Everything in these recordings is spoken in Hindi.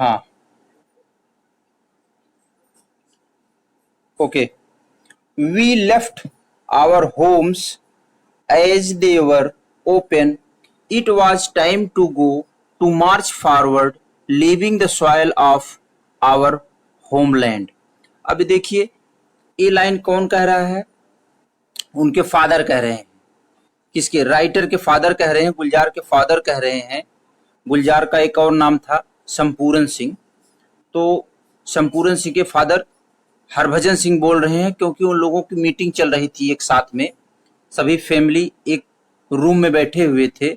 हाँ, okay. We left our homes as they were open. It was time to go to march forward, leaving the soil of our homeland. अब देखिए, ये लाइन कौन कह रहा है? उनके फादर कह रहे हैं। किसके? राइटर के फादर कह रहे हैं, गुलजार के फादर कह रहे हैं। गुलजार का एक और नाम था संपूर्ण सिंह। तो संपूर्ण सिंह के फादर हरभजन सिंह बोल रहे हैं, क्योंकि उन लोगों की मीटिंग चल रही थी एक साथ में, सभी फैमिली एक रूम में बैठे हुए थे।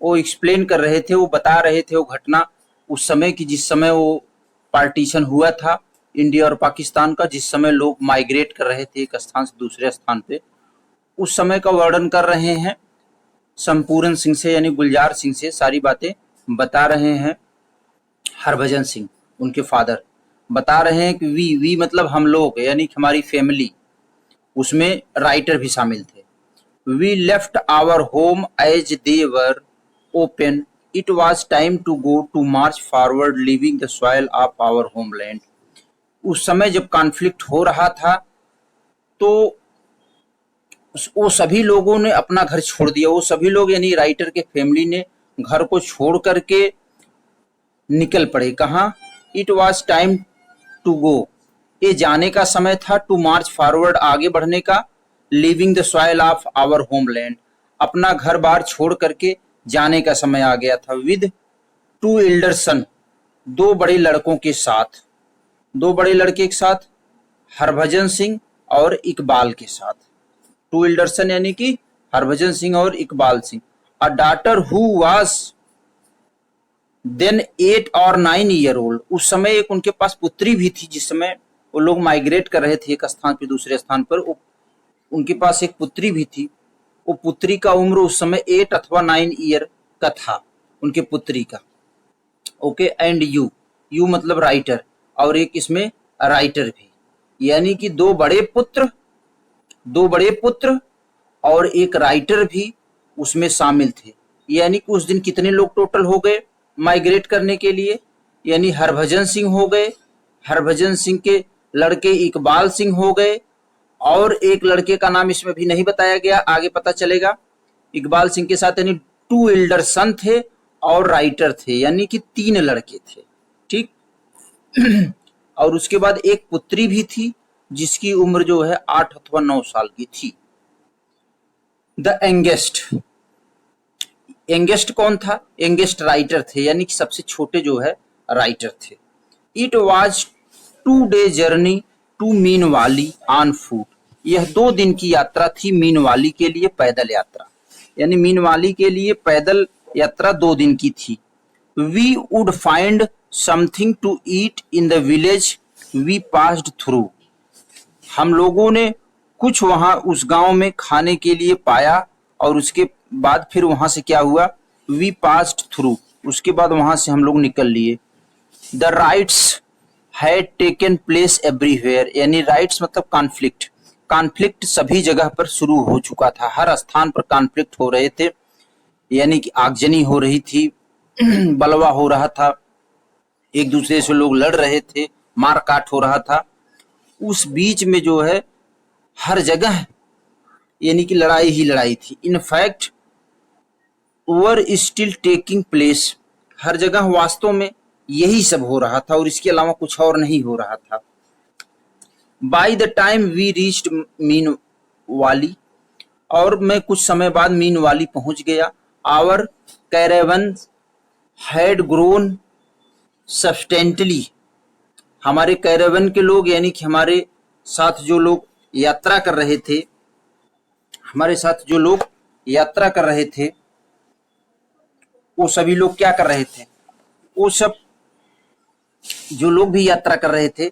वो एक्सप्लेन कर रहे थे, वो बता रहे थे वो घटना उस समय की, जिस समय वो पार्टीशन हुआ था इंडिया और पाकिस्तान का, जिस समय लोग माइग्रेट कर रहे थे एक स्थान से दूसरे स्थान पे, उस समय का वर्णन कर रहे हैं संपूर्ण सिंह से, यानी गुलजार सिंह से सारी बातें बता रहे हैं। हरभजन सिंह उनके फादर बता रहे हैं कि वी मतलब हम लोग, यानी हमारी फैमिली, उसमें राइटर भी शामिल थे। We left our home as they were open, it was time to go to march forward, leaving the soil of our homeland. उस समय जब कॉन्फ्लिक्ट हो रहा था तो वो सभी लोगों ने अपना घर छोड़ दिया। वो सभी लोग यानी राइटर के फैमिली ने घर को छोड़ करके निकल पड़े। कहाँ? It was time to go, ये जाने का समय था, टू मार्च फॉरवर्ड, आगे बढ़ने का, leaving the soil of our homeland, अपना घर बार छोड़ करके जाने का समय आ गया था। विद टू एल्डर सन, दो बड़े लड़कों के साथ, दो बड़े लड़के के साथ, हरभजन सिंह और इकबाल के साथ। टू एल्डर सन यानी कि हरभजन सिंह और Iqbal Singh. A daughter who was then 8 और 9 ईयर ओल्ड, उस समय एक उनके पास पुत्री भी थी। जिस समय वो लोग माइग्रेट कर रहे थे एक स्थान पे दूसरे स्थान पर, उनके पास एक पुत्री भी थी। वो पुत्री का उम्र उस समय 8 अथवा 9 ईयर का था, उनके पुत्री का। ओके, एंड यू मतलब राइटर, और एक इसमें राइटर भी, यानी कि दो बड़े पुत्र और एक राइटर भी उसमें शामिल थे। यानी कि उस दिन कितने लोग टोटल हो गए माइग्रेट करने के लिए? यानी हरभजन सिंह हो गए, हरभजन सिंह के लड़के इकबाल सिंह हो गए, और एक लड़के का नाम इसमें भी नहीं बताया गया, आगे पता चलेगा। इकबाल सिंह के साथ यानी 2 एल्डर सन थे और राइटर थे, यानी कि 3 लड़के थे। ठीक। और उसके बाद एक पुत्री भी थी जिसकी उम्र जो है 8 अथवा 9 साल की थी। द यंगेस्ट कौन था? यंगेस्ट राइटर थे, यानी कि सबसे छोटे जो है राइटर थे। It was 2 day journey to Mianwali on foot, यह 2 दिन की यात्रा थी मीनवाली के लिए, पैदल यात्रा, यानी मीनवाली के लिए पैदल यात्रा 2 दिन की थी। We would find something to eat in the village we passed through, हम लोगों ने कुछ वहां उस गांव में खाने के लिए पाया, और उसके बाद फिर वहां से क्या हुआ? वी पास्ड थ्रू, उसके बाद वहां से हम लोग निकल लिए। The rights had taken place everywhere, यानी राइट्स मतलब कॉन्फ्लिक्ट, कॉन्फ्लिक्ट सभी जगह पर शुरू हो चुका था, हर स्थान पर कॉन्फ्लिक्ट हो रहे थे, यानी कि आगजनी हो रही थी, बलवा हो रहा था, एक दूसरे से लोग लड़ रहे थे, मारकाट हो रहा था। उस बीच में जो है हर जगह यानी कि लड़ाई ही लड़ाई थी। In fact were still taking place, हर जगह वास्तव में यही सब हो रहा था और इसके अलावा कुछ और नहीं हो रहा था। By the time we reached Mianwali, और मैं कुछ समय बाद मीन वाली पहुंच गया। Our caravan had grown substantially, हमारे कैरेवन के लोग यानी कि हमारे साथ जो लोग यात्रा कर रहे थे, हमारे साथ जो लोग यात्रा कर रहे थे, वो सभी लोग क्या कर रहे थे? वो सब जो लोग भी यात्रा कर रहे थे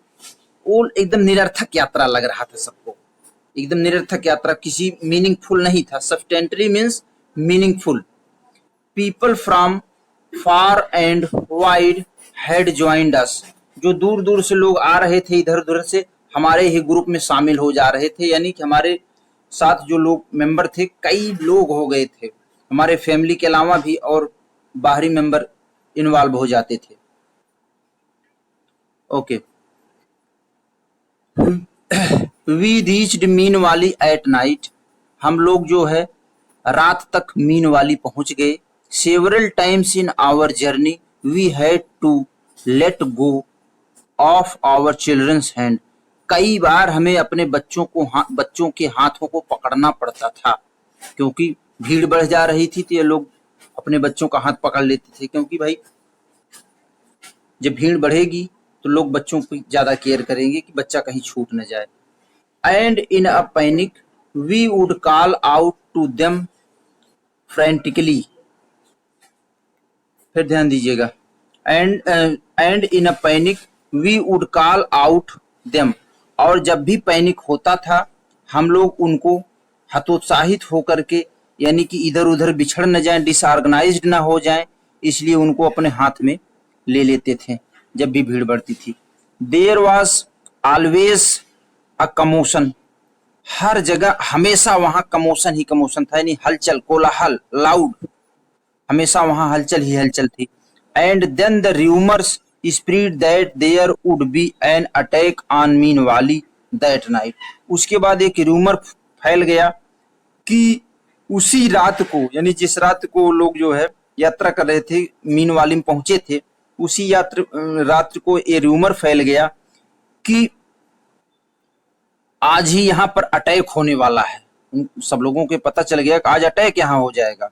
वो एकदम निरर्थक यात्रा लग रहा था सबको, एकदम निरर्थक यात्रा, किसी मीनिंगफुल नहीं था। Substantially means meaningful. People from far and wide had joined us, जो दूर दूर से लोग आ रहे थे इधर उधर से, हमारे ही ग्रुप में शामिल हो जा रहे थे, यानी कि हमारे साथ जो लोग मेंबर थे कई लोग हो गए थे, हमारे फैमिली के अलावा भी और बाहरी मेंबर इन्वॉल्व हो जाते थे। ओके। वी रीच्ड मीन वाली एट नाइट, हम लोग जो है रात तक मीन वाली पहुंच गए। Several times in our journey we had to let go of our children's hand, कई बार हमें अपने बच्चों के हाथों को पकड़ना पड़ता था, क्योंकि भीड़ बढ़ जा रही थी तो ये लोग अपने बच्चों का हाथ पकड़ लेते थे, क्योंकि भाई जब भीड़ बढ़ेगी तो लोग बच्चों की ज्यादा केयर करेंगे कि बच्चा कहीं छूट न जाए। And in a panic we would call out to them frantically, फिर ध्यान दीजिएगा, and in a panic we would call out them, और जब भी पैनिक होता था हम लोग उनको हतोत्साहित होकर के, यानी कि इधर उधर बिछड़ न जाएं, डिसऑर्गेनाइज्ड ना हो जाएं, इसलिए उनको अपने हाथ में ले लेते थे जब भी भीड़ बढ़ती थी। There was always a commotion, हर जगह हमेशा वहां कमोशन ही कमोशन था, यानी हलचल, कोलाहल, लाउड, हमेशा वहां हलचल ही हलचल थी। And then the rumours spread that there would be an attack on Mianwali that night, उसके बाद एक रूमर फैल गया कि उसी रात को, यानी जिस रात को लोग जो है यात्रा कर रहे थे, मीन वाली में पहुंचे थे, उसी रात को ये रूमर फैल गया कि आज ही यहाँ पर अटैक होने वाला है। सब लोगों को पता चल गया कि आज अटैक यहाँ हो जाएगा।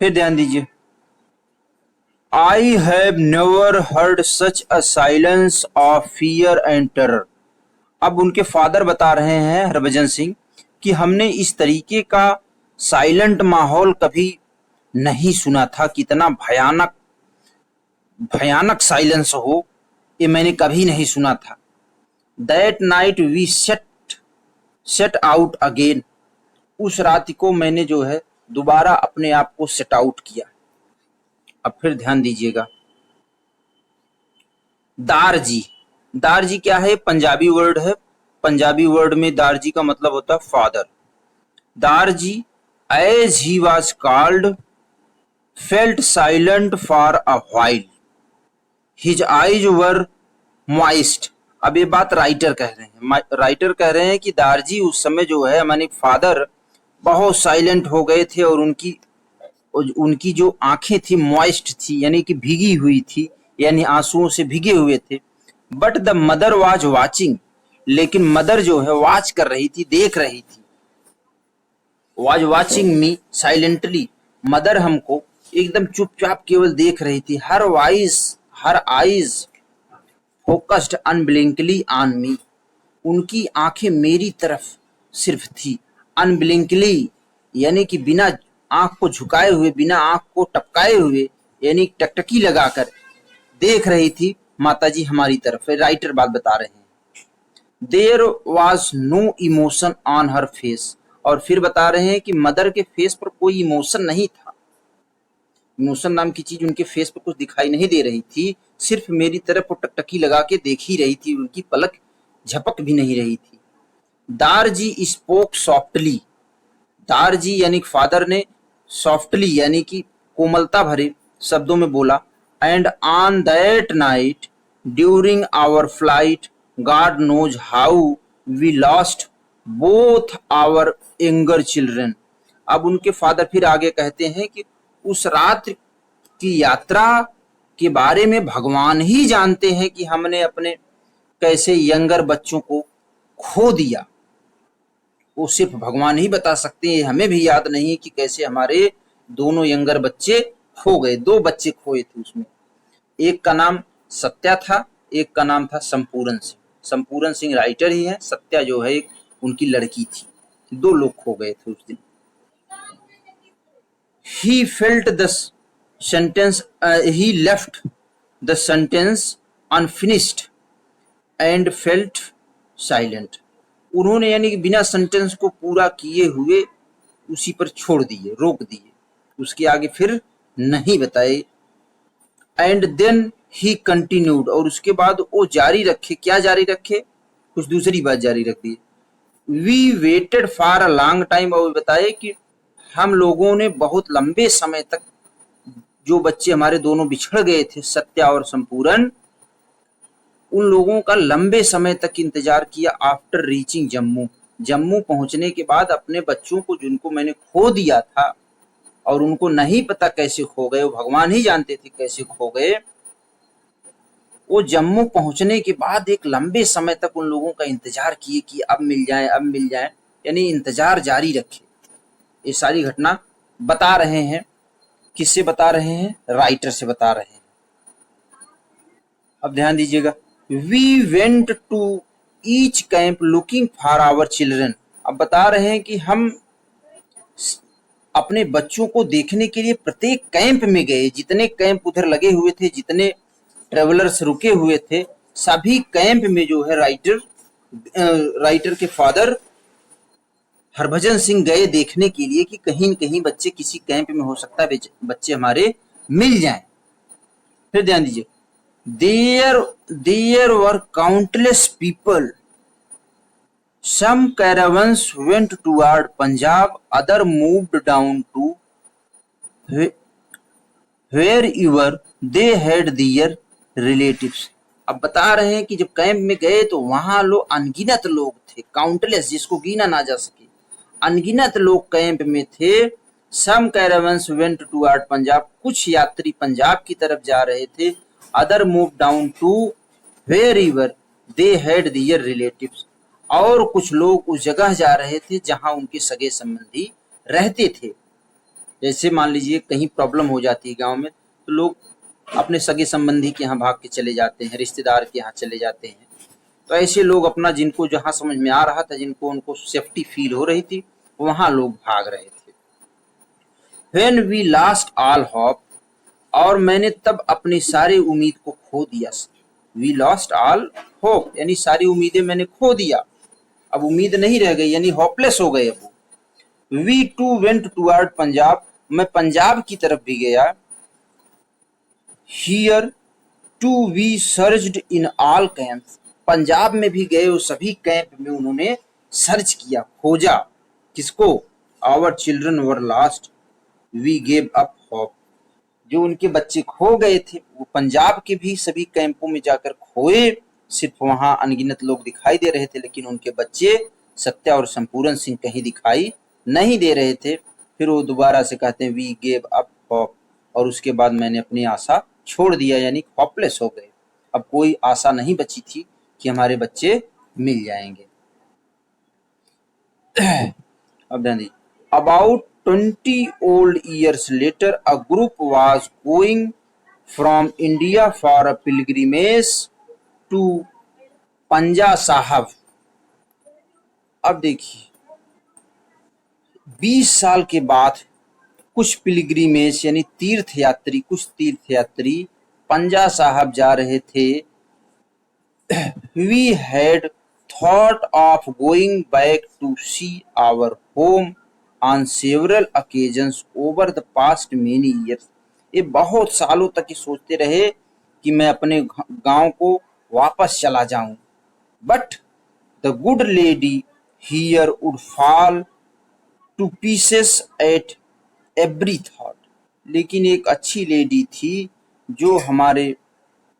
फिर ध्यान दीजिए, I have never heard such a silence of fear and terror, अब उनके फादर बता रहे हैं हरभजन सिंह कि हमने इस तरीके का साइलेंट माहौल कभी नहीं सुना था, कितना भयानक भयानक साइलेंस हो ये मैंने कभी नहीं सुना था। That night we set out again, उस रात को मैंने जो है दोबारा अपने आप को सेट आउट किया। अब फिर ध्यान दीजिएगा, दारजी, दारजी क्या है? पंजाबी वर्ड है, पंजाबी वर्ड में दारजी का मतलब होता है father. Darji as he was called felt silent for a while, his eyes were moist, अब ये बात राइटर कह रहे हैं, राइटर कह रहे हैं कि दारजी उस समय जो है माने फादर बहुत साइलेंट हो गए थे और उनकी जो आंखें थी मॉइस्ट थी, यानी कि भीगी हुई थी, यानी आंसुओं से भीगे हुए थे। But the mother was watching, लेकिन मदर जो है वॉच कर रही थी, देख रही थी। Was watching me silently, mother हमको एकदम चुपचाप केवल देख रही थी। Her eyes focused unblinkingly on me, उनकी आंखें मेरी तरफ सिर्फ थी। अनब्लिंकली यानी कि बिना आंख को झुकाए हुए, बिना आंख को टपकाए हुए, यानी टकटकी लगाकर देख रही थी माताजी हमारी तरफ। राइटर बात बता रहे हैं। There was no emotion on her face, और फिर बता रहे हैं कि मदर के फेस पर कोई इमोशन नहीं था। इमोशन नाम की चीज उनके फेस पर कुछ दिखाई नहीं दे रही थी, सिर्फ मेरी तरफ वो टकटकी लगा के देख ही रही थी, उनकी पलक झपक भी नहीं रही थी। दारजी स्पोक सॉफ्टली, दारजी यानी फादर ने सॉफ्टली यानी कि कोमलता भरे शब्दों में बोला। And on that night during our flight God knows how we lost both our younger children, अब उनके फादर फिर आगे कहते हैं कि उस रात की यात्रा के बारे में भगवान ही जानते हैं कि हमने अपने कैसे यंगर बच्चों को खो दिया, वो सिर्फ भगवान ही बता सकते हैं। हमें भी याद नहीं कि कैसे हमारे दोनों यंगर बच्चे खो गए। 2 बच्चे खोए थे उसमें, एक का नाम सत्या था, एक का नाम था संपूर्ण सिंह। संपूर्ण सिंह राइटर ही है, सत्या जो है एक उनकी लड़की थी। 2 लोग खो गए थे उस दिन। He felt the sentence, he left the sentence unfinished and felt silent, उन्होंने यानी कि बिना सेंटेंस को पूरा किए हुए उसी पर छोड़ दिए, रोक दिए, उसके आगे फिर नहीं बताए। एंड देन ही कंटिन्यूड, और उसके बाद वो जारी रखे, क्या जारी रखे? कुछ दूसरी बात जारी रख दी। We waited for a long time, और बताए कि हम लोगों ने बहुत लंबे समय तक जो बच्चे हमारे दोनों बिछड़ गए थे, सत्या और संपूर्ण, उन लोगों का लंबे समय तक इंतजार किया। आफ्टर रीचिंग जम्मू, जम्मू पहुंचने के बाद अपने बच्चों को जिनको मैंने खो दिया था और उनको नहीं पता कैसे खो गए, वो भगवान ही जानते थे कैसे खो गए, वो जम्मू पहुंचने के बाद एक लंबे समय तक उन लोगों का इंतजार किए कि अब मिल जाए, अब मिल जाए, यानी इंतजार जारी रखे। ये सारी घटना बता रहे हैं, किससे बता रहे हैं? राइटर से बता रहे हैं। अब ध्यान दीजिएगा, we went to each camp looking for our children. अब बता रहे हैं कि हम अपने बच्चों को देखने के लिए प्रत्येक कैंप में गए, जितने कैंप उधर लगे हुए थे, जितने ट्रेवलर्स रुके हुए थे, सभी कैंप में जो है राइटर के फादर हरभजन सिंह गए देखने के लिए कि कहीं न कहीं बच्चे किसी कैंप में हो सकता है बच्चे हमारे मिल जाएं। फिर ध्यान दीजिए, there were countless people, some caravans went toward Punjab, other moved down to wherever they had their relatives। अब बता रहे हैं कि जब कैंप में गए तो वहां लोग अनगिनत लोग थे, काउंटलेस, जिसको गिना ना जा सके, अनगिनत लोग कैंप में थे। सम caravans went toward पंजाब, कुछ यात्री पंजाब की तरफ जा रहे थे। Other move down to wherever they had their relatives, और कुछ लोग उस जगह जा रहे थे जहां उनके सगे संबंधी रहते थे। जैसे मान लीजिए कहीं प्रॉब्लम हो जाती है गांव में, तो लोग अपने सगे संबंधी के यहाँ भाग के चले जाते हैं, रिश्तेदार के यहाँ चले जाते हैं। तो ऐसे लोग अपना, जिनको जहां समझ में आ रहा था, जिनको उनको सेफ्टी फील हो रही थी, वहां लोग भाग रहे थे। When we lost all hope, और मैंने तब अपनी सारी उम्मीद को खो दिया। We lost all hope, यानी सारी उम्मीदें मैंने खो दिया, अब उम्मीद नहीं रह गई, यानी होपलेस हो गए। अब We too went toward Punjab, मैं पंजाब की तरफ भी गया। Here too we searched in all camps, Punjab में भी गए, उस सभी कैंप में उन्होंने सर्च किया, खोजा। किसको? Our children were lost, we gave up hope, जो उनके बच्चे खो गए थे वो पंजाब के भी सभी कैंपों में जाकर खोए। सिर्फ वहां अनगिनत लोग दिखाई दे रहे थे, लेकिन उनके बच्चे सत्या और संपूर्ण सिंह कहीं दिखाई नहीं दे रहे थे। फिर वो दोबारा से कहते हैं वी गेव अप होप, और उसके बाद मैंने अपनी आशा छोड़ दिया, यानी होपलेस हो गए। अब कोई आशा नहीं बची थी कि हमारे बच्चे मिल जाएंगे। अब ध्यान दीजिए, about 20 old years later, a group was going from India for a pilgrimage to पंजा साहब। अब देखिए, 20 साल के बाद कुछ पिलग्रिमेज यानी कुछ तीर्थ यात्री पंजा साहब जा रहे थे। We had thought of going back to see our home on several occasions over the past many years। ये बहुत सालों तक ये सोचते रहे कि मैं अपने गांव को वापस चला जाऊं। But the good lady here would fall to pieces at every thought। लेकिन एक अच्छी लेडी थी जो हमारे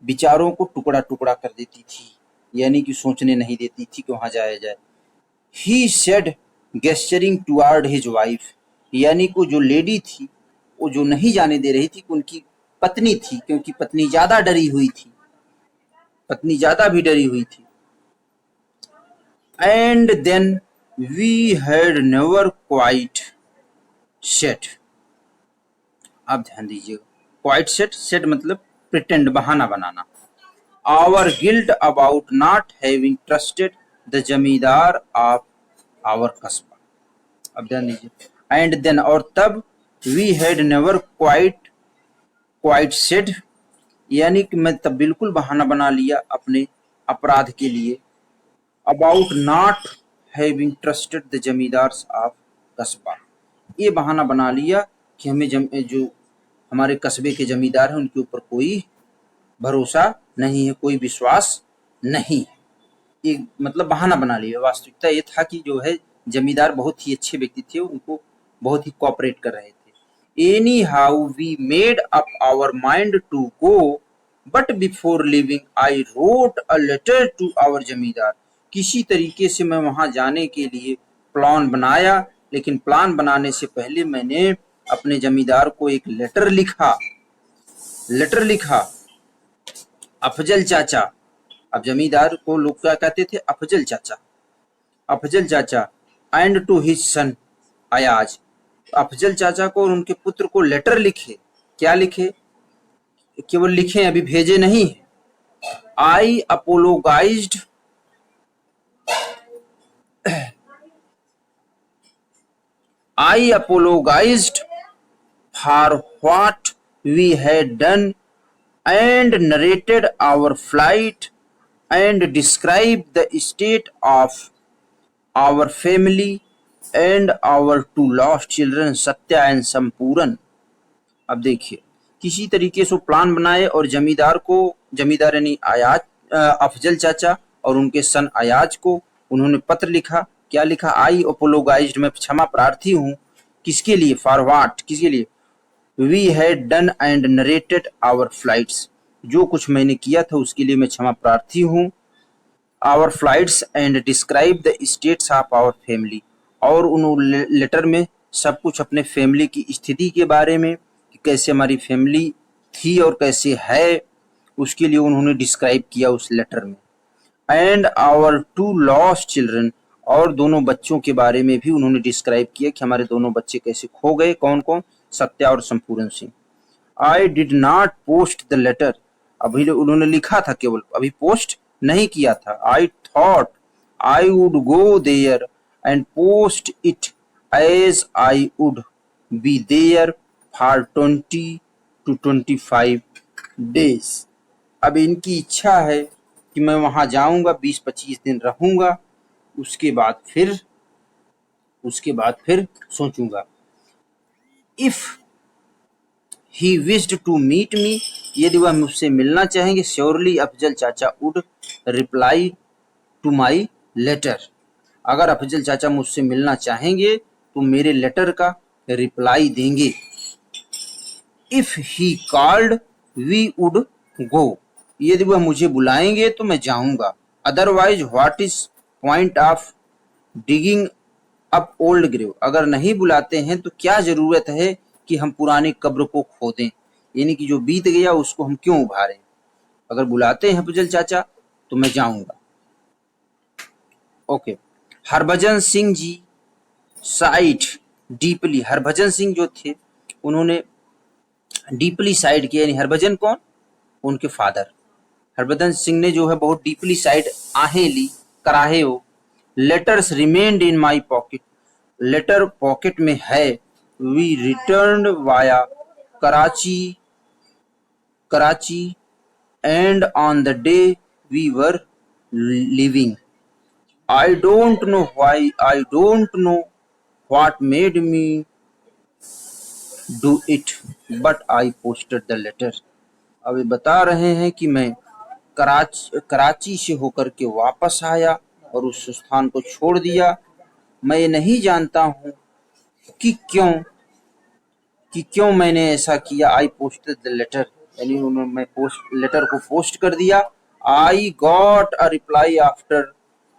विचारों को टुकड़ा टुकड़ा कर देती थी, यानी कि सोचने नहीं देती थी कि वहां जाया जाए। He said gesturing toward his wife, यानी को जो लेडी थी वो जो नहीं जाने दे रही थी कि उनकी पत्नी थी, क्योंकि पत्नी ज्यादा डरी हुई थी, पत्नी ज्यादा भी डरी हुई थी। And then we had never quite set। अब ध्यान दीजिएगा, क्वाइट सेट मतलब प्रिटेंड, बहाना बनाना। Our guilt about not having trusted the जमींदार of our कस्बा। अब ध्यान दीजिए, एंड देन, और तब, we had never quite said, यानी कि मैं तब बिल्कुल बहाना बना लिया अपने अपराध के लिए। About not having trusted the zamindars of कस्बा, ये बहाना बना लिया कि हमें जो हमारे कस्बे के जमींदार हैं उनके ऊपर कोई भरोसा नहीं है, कोई विश्वास नहीं है। ये मतलब बहाना बना लिया। वास्तविकता ये था कि जो है जमींदार बहुत ही अच्छे व्यक्ति थे, उनको बहुत ही कोऑपरेट कर रहे थे। Anyhow, we made up our mind to go, but before leaving, I wrote a letter to our जमींदार. किसी तरीके से मैं वहां जाने के लिए प्लान बनाया, लेकिन प्लान बनाने से पहले मैंने अपने जमींदार को एक लेटर लिखा. अफजल चाचा. अब जमींदार को लोग क्या कहते थे? अफजल चाचा. And to his son Ayaz. Afzal चाचा को और उनके पुत्र को लेटर लिखे. क्या लिखे? केवल लिखे, अभी भेजे नहीं. I apologised for what we had done and narrated our flight and described the state of our family and our two lost children Satya and संपूरन. अब देखिए, किसी तरीके से प्लान बनाए और जमींदार यानी अफजल चाचा और उनके सन अयाज को उन्होंने पत्र लिखा. क्या लिखा? आई अपोलोगाइज्ड, मैं क्षमा प्रार्थी हूँ. किसके लिए? फॉर व्हाट, किसके लिए? We had done and narrated our flights, जो कुछ मैंने किया था उसके लिए मैं क्षमा प्रार्थी हूँ. Our flights and describe the states of our family, और उन लेटर में सब कुछ अपने फैमिली की स्थिति के बारे में कि कैसे हमारी फैमिली थी और कैसे है, उसके लिए उन्होंने डिस्क्राइब किया उस लेटर में. And our two lost children, और दोनों बच्चों के बारे में भी उन्होंने डिस्क्राइब किया कि हमारे दोनों बच्चे कैसे खो गए. कौन कौन? सत्या और Sampuran Singh. I did not post the letter, अभी उन्होंने लिखा था केवल, अभी पोस्ट नहीं किया था. I thought I would go there and post it as I would be there for 20 to 25 days. अब इनकी इच्छा है कि मैं वहां जाऊंगा, 20-25 दिन रहूंगा, उसके बाद फिर सोचूंगा. If he wished to meet me, यदि वह मुझसे मिलना चाहेंगे, श्योरली अफजल चाचा would reply to my letter. अगर अफजल चाचा मुझसे मिलना चाहेंगे तो मेरे लेटर का रिप्लाई देंगे. If he called, we would go. यदि वह मुझे बुलाएंगे तो मैं जाऊंगा. Otherwise what is point of digging up old grave, अगर नहीं बुलाते हैं तो क्या जरूरत है कि हम पुरानी कब्र को खोदें, यानी कि जो बीत गया उसको हम क्यों उभारें. अगर बुलाते हैं अफजल चाचा तो मैं जाऊंगा. Okay. Harbhajan Singh ji side deeply, Harbhajan Singh जो थे उन्होंने डीपली साइड किया, यानी हरभजन कौन? उनके फादर. हरभजन सिंह ने जो है बहुत डीपली साइड आहें ली, कराहे हो. Letters remained in my pocket, letter pocket में है. We return via Karachi and on the day we were leaving. I don't know why, I don't know what made me do it, but I posted the letter. अब ये बता रहे हैं कि मैं कराची से होकर के वापस आया और उस स्थान को छोड़ दिया. मैं ये नहीं जानता हूँ कि क्यों मैंने ऐसा किया. आई पोस्टेड द लेटर, यानी मैं लेटर को पोस्ट कर दिया. I got a reply after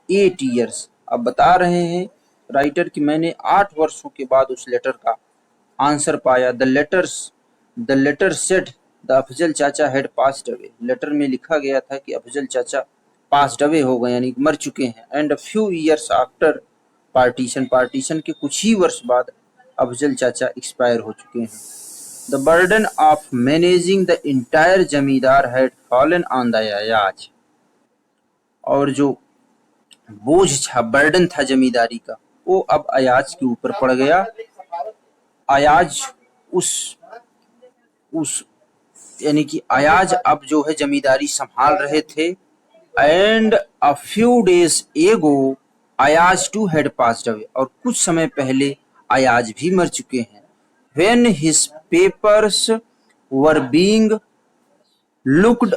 8 years. अब बता रहे हैं राइटर कि मैंने 8 वर्षों के बाद उस लेटर का आंसर पाया. The letter said the Afzal चाचा हैड पास्ड अवे. लेटर में लिखा गया था कि अफजल चाचा पास्ड अवे हो गए, यानी मर चुके हैं. And a few years after partition के कुछ ही वर्ष बाद अफजल चाचा एक्सपायर हो चुके हैं. The burden of managing the entire zamindar had fallen on the Ayaz, और जो बोझ था, बर्डन था जमींदारी का, वो अब अयाज के ऊपर पड़ गया. अयाज यानी कि अयाज अब जो है जमींदारी संभाल रहे थे. And a few days ago Ayaz too had passed away, और कुछ समय पहले अयाज भी मर चुके हैं. When his papers were being looked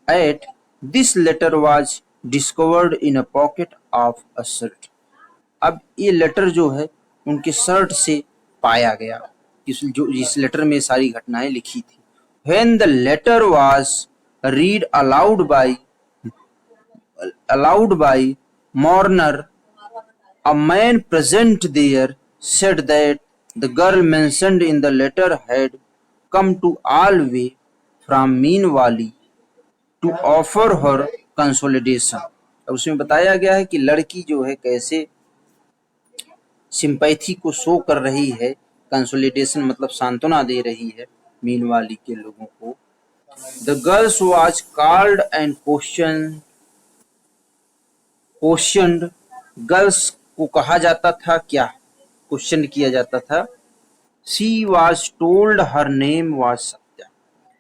at, this letter was discovered in a pocket of a shirt. अब ये लेटर जो है उनके शर्ट से पाया गया, इस लेटर में सारी घटनाएं लिखी थी। When the letter was read aloud by mourner, a man present there said that the girl mentioned in the letter had come to Alway from Mean Valley to offer her consolidation। अब उसमें बताया गया है कि लड़की जो है कैसे सिंपैथी को शो कर रही है, कंसोलिडेशन मतलब सांत्वना दे रही है मीन वाली के लोगों को। The girls was called and questioned, girls को कहा जाता था क्या, क्वेश्चन किया जाता था। She was told her name was Satya,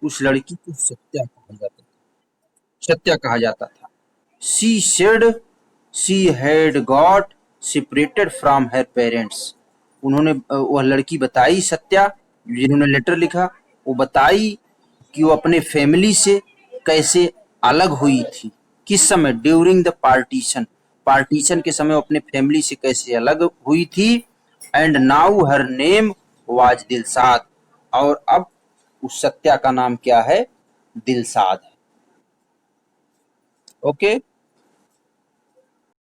उस लड़की को सत्या कहा जाता था। She said she had got separated from her parents, उन्होंने वह लड़की बताई, सत्या जिन्होंने लेटर लिखा, वो बताई कि वो अपने फैमिली से कैसे अलग हुई थी, किस समय, ड्यूरिंग द पार्टीशन, पार्टीशन के समय वो अपने फैमिली से कैसे अलग हुई थी। And now her name was Dilshad, और अब उस सत्या का नाम क्या है, दिलसाद है। ओके